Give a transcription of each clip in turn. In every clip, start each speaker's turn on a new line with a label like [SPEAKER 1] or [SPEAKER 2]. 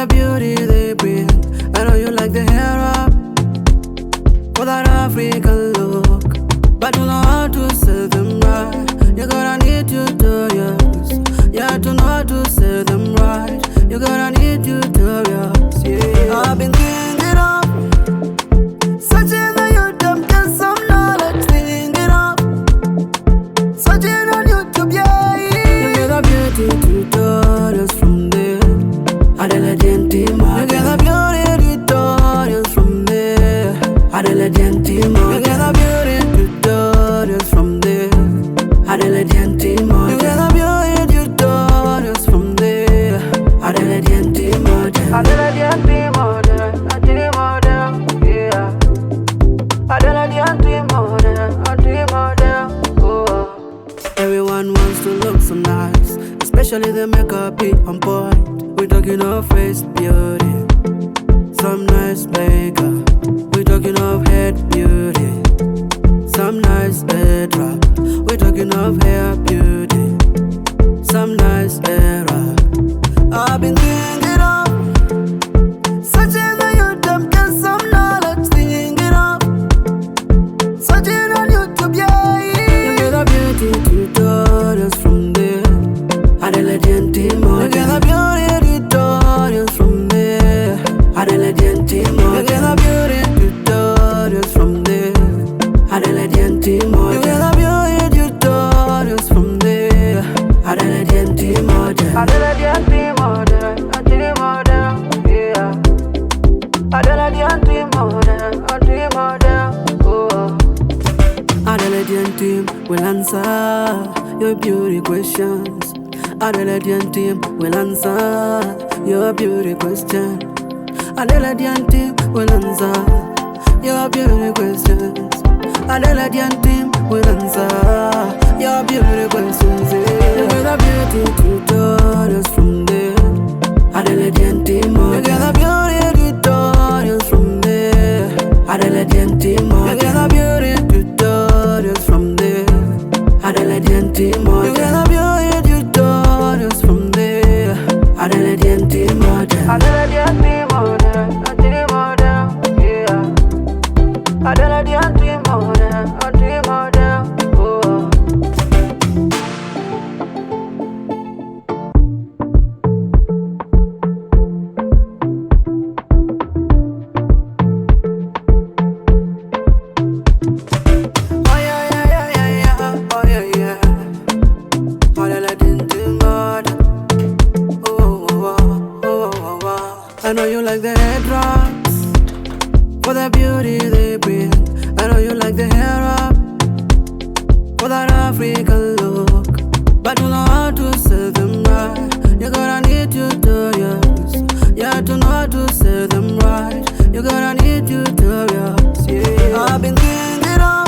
[SPEAKER 1] the beauty they bring. I know you like the hair up for that African look, but you know how to say them right. You gotta need tutorials, yeah, to know how to say them right. You gotta need tutorials, yeah. I've been thinking of searching on YouTube, get some knowledge, thinking of searching on YouTube, yeah. You get the beauty tutorials from there. Adela Gentima. You get the beauty tutorials from there. Adela Gentima. You get the beauty tutorials from there. Adela Gentima. You get the beauty tutorials from there. Adela Gentima. Adela Gentima. Adela Gentima. Yeah. Adela Gentima. Adela. Oh. Everyone wants to look so nice, especially the makeup be on point. We talking of face beauty, some nice makeup. We talking of head beauty, some nice head wrap. We talking of hair beauty, some nice hair wrap. I've been thinking of searching on YouTube, get some knowledge, thinking of searching on YouTube, yeah. You get the beauty tutorials from there. Adela Gentima. You get the beauty tutorials from there. Adela Gentima. You get the beauty tutorials from there. Adela Gentima. You get the beauty tutorials from there. Adela Gentima. Adela Gentima. Gentima. Yeah. Adela Gentima. Gentima. Oh. Adela Gentima will answer your beauty questions. Adela Gentima will answer your beauty question. Adela Gentima will answer your beauty questions. Adela Gentima will answer your beauty questions. You get the beauty tutorials from there. Adela Gentima. You get the beauty tutorials from there. Adela Gentima. You get the beauty tutorials from there. Adela Gentima. You get the beauty tutorials from there. Adela Gentima. Adela Gentima. Yeah. Adela Gentima. Oh. Oh yeah. Oh yeah. Adela Gentima. Oh. I know you like the head drops for the beauty they bring. I know you like the hair up for that African look, but you know how to say them right. You gotta need tutorials, yeah, to know how to say them right. You gotta need tutorials, yeah. I've been thinking of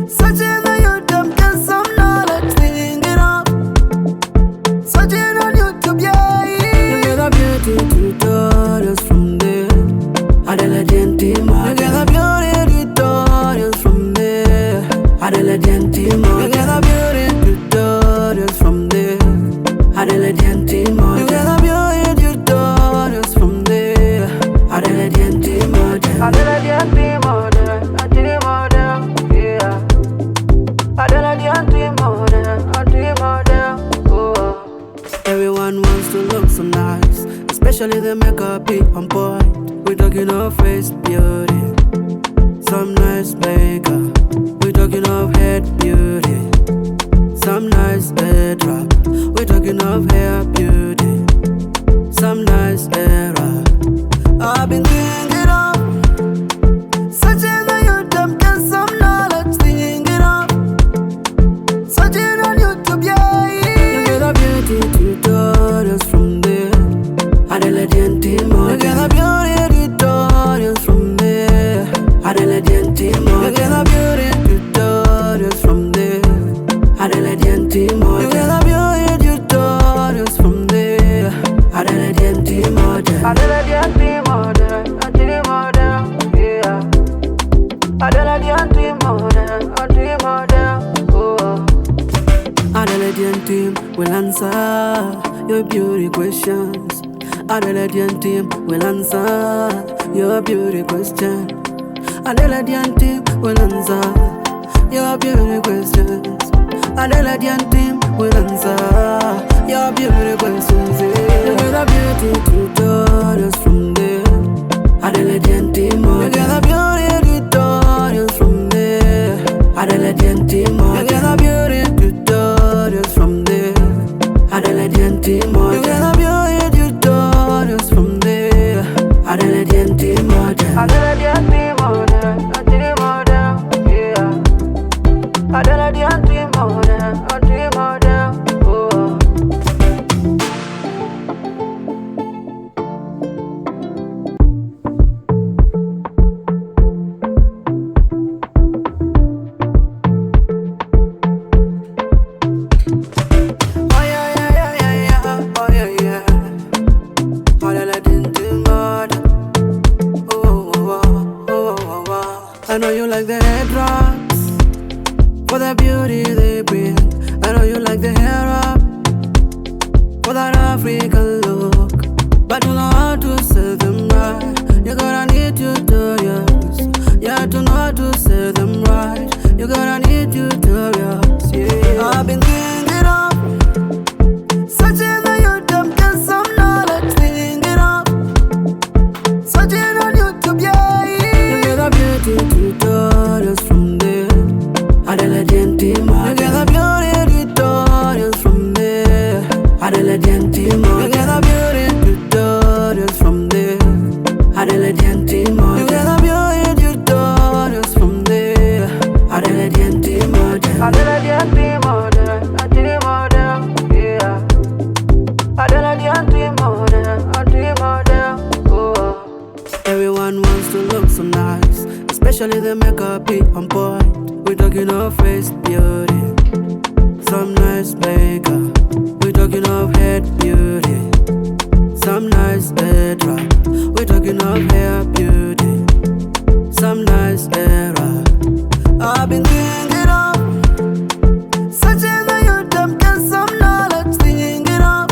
[SPEAKER 1] searching on YouTube, get some knowledge, thinking of searching on YouTube, yeah. You get the beauty tutorials from there. Adela Gentima. You get the beauty tutorials from there. Adela Gentima. You get the beauty tutorials from there. Adela Gentima. You get the beauty tutorials from there. Adela Gentima. Adela Gentima. Yeah. Adela Gentima. Oh. Everyone wants to look so nice, especially the makeup be on point. We talking of face beauty, some nice makeup. We talking of head beauty, some nice head wrap. We talking of hair beauty, some nice hair wrap. I've been thinking of searching on YouTube, get some knowledge, thinking of searching on YouTube, yeah. You get the beauty tutorials from there. Adela Gentima. You get the beauty tutorials from there. Adela Gentima. You get the beauty tutorials from there. Adela Gentima. You get the beauty tutorials from there. Adela Gentima. Adela Gentima. Yeah. Adela Gentima. Oh. Adela Gentima will answer your beauty questions. Adelaide team will answer your beauty question. Adelaide team will answer your beauty questions. Adelaide team will answer your beauty questions. You get a beauty tutorials from there. Adelaide team, you get a beauty tutorials from there. Adelaide team, you get a beauty tutorials from there. Adelaide team, you get a beauty tutorials from there. Adelaide team, Adelaide team, yeah. Adelaide team, oh. I know you like the head drops for the beauty they bring. I know you like the hair up for that African look, but you know how to say them right. You're gonna need tutorials. You have to know how to say them right. You're gonna need tutorials. Yeah, I've been thinking of searching on YouTube, get some knowledge. Thinking of searching on YouTube, yeah. You get a beauty tutorials from there. Adelaide team, you get a beauty tutorials from there. Adelaide team, you get a beauty tutorials from there. Adelaide team, you get a beauty tutorials from there. Adelaide team, Adelaide team, yeah. Adelaide team, oh. Everyone wants to look so nice, especially the makeup be on point. We're talking of face beauty, some nice makeup. We're talking of head beauty, some nice head wrap. We're talking of hair beauty, some nice hair wrap. I've been thinking of searching on YouTube, get some knowledge. Thinking of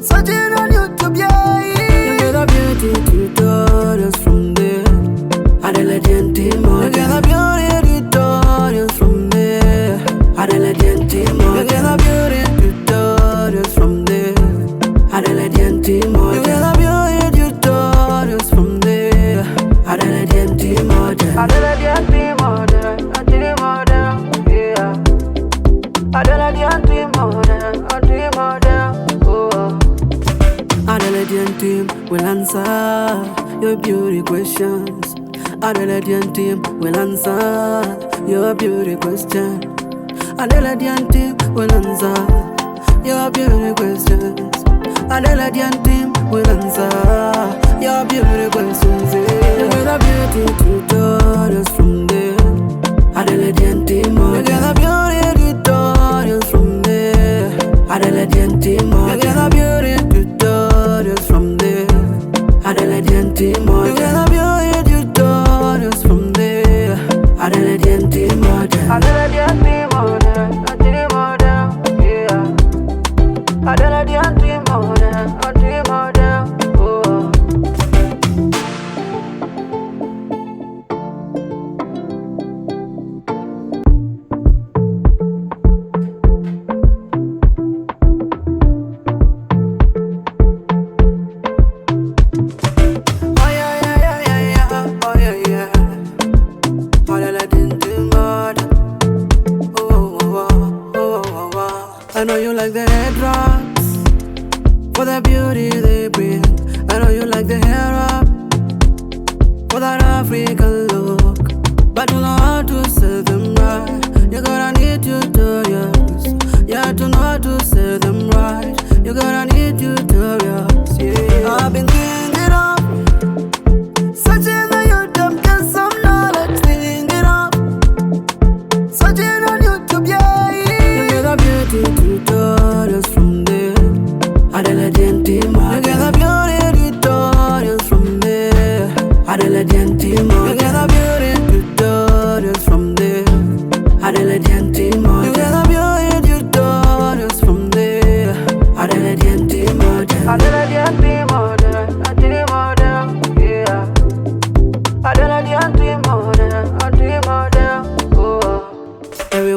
[SPEAKER 1] searching on YouTube, yeah. You get a beauty tutorials from there. Adelaide team, you get a beauty tutorials from there. Adelaide team, you get a beauty tutorials from there. Adelaide team, you get a beauty tutorials from there. Adelaide team, Adelaide team, yeah. Adelaide team, oh. Adelaide team will answer your beauty questions. Adelaide team will answer your beauty question. Adelaide team will answer your beauty questions. Adelaide team will answer your beauty questions. You get a beauty tutorials from there. Adelaide team, you get a beauty tutorials from there. Adelaide team, you get a beauty tutorials from there. Adelaide team, you get a beauty tutorials from there. Adelaide team, Adelaide team, yeah. Adelaide team, oh. I know you like the head drops for the beauty they bring. I know you like the hair up for that African look, but you know how to say them right. You're gonna need tutorials. You have to know how to say them right. You're gonna need tutorials. Yeah, I've been thinking of searching on YouTube, get some knowledge. Thinking of searching on YouTube, yeah. You get a beauty tutorials from there. Adelaide team, you get a beauty tutorials from there. Adelaide team, you get a beauty tutorials from there. Adelaide team, you get a beauty tutorials from there. Adelaide team, Adelaide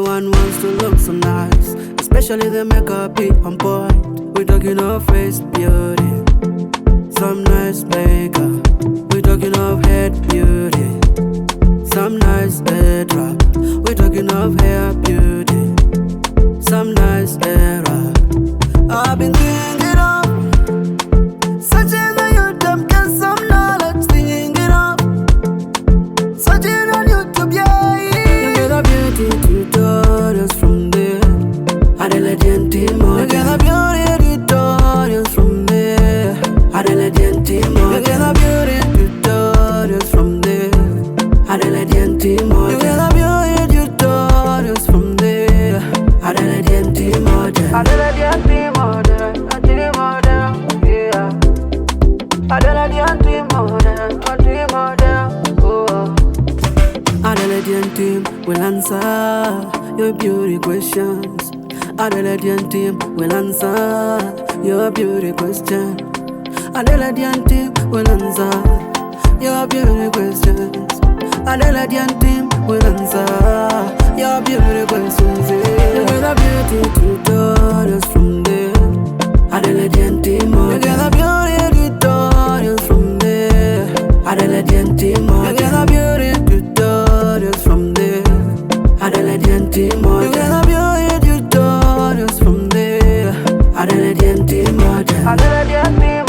[SPEAKER 1] Everyone wants to look so nice, especially the makeup be on point. We're talking of face beauty, some nice makeup. We're talking of head beauty, some nice head wrap. We're talking of hair beauty, some nice hair wrap. I've been thinking of searching on YouTube, get some knowledge, thinking of searching on YouTube, yeah. You get a beauty tutorials from there. Adelaide Timor. You get a beauty tutorials from there. Adelaide Timor. You get a beauty tutorials from there. Adelaide Timor. You get a beauty tutorials from there. Adelaide Timor. Adelaide Timor. Timor. Yeah. Adelaide Timor. Oh. Adelaide team will answer your beauty questions. Adelaide team will answer your beauty question. Adelaide team will answer your beauty questions. Adelaide team will answer your beauty questions. Yeah. You get a beauty tutorials from there. Adelaide team. You get a beauty tutorials from there. Adelaide team. You get a beauty tutorials from there. Adelaide team. You get a beauty tutorials from there. Adelaide team. Adelaide team.